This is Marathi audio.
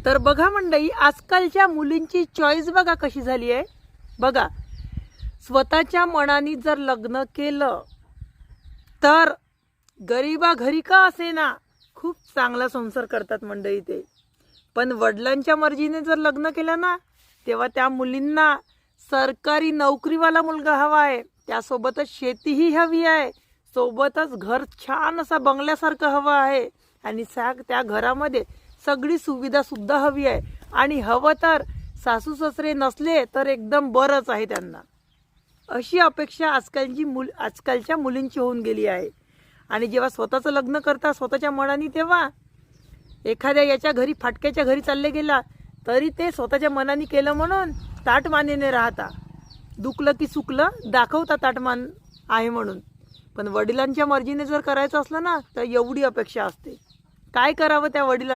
तर बघा मंडळी, आजकालच्या मुलींची चॉईस बघा कशी झाली आहे. बघा, स्वतःच्या मनाने जर लग्न केलं तर गरीबा घरी का असेना खूप चांगला संसार करतात मंडळी ते. पण वडिलांच्या मर्जीने जर लग्न केलं ना, तेव्हा त्या मुलींना सरकारी नोकरीवाला मुलगा हवा आहे, त्यासोबतच शेतीही हवी आहे, सोबतच घर छान असा बंगल्यासारखं हवं आहे, आणि त्या घरामध्ये सगळी सुविधा सुद्धा हवी आहे. आणि हवं तर सासू सासरे नसले तर एकदम बरंच आहे त्यांना. अशी अपेक्षा आजकालच्या मुलींची होऊन गेली आहे. आणि जेव्हा स्वतःचं लग्न करता स्वतःच्या मनाने, तेव्हा एखाद्या याच्या घरी फाटक्याच्या घरी चालले गेला तरी ते स्वतःच्या मनाने केलं म्हणून ताटमानेने राहता. दुखलं की सुकलं दाखवता ताटमान आहे म्हणून. पण वडिलांच्या मर्जीने जर करायचं असलं ना तर एवढी अपेक्षा असते. काय करावं त्या वडिलांना.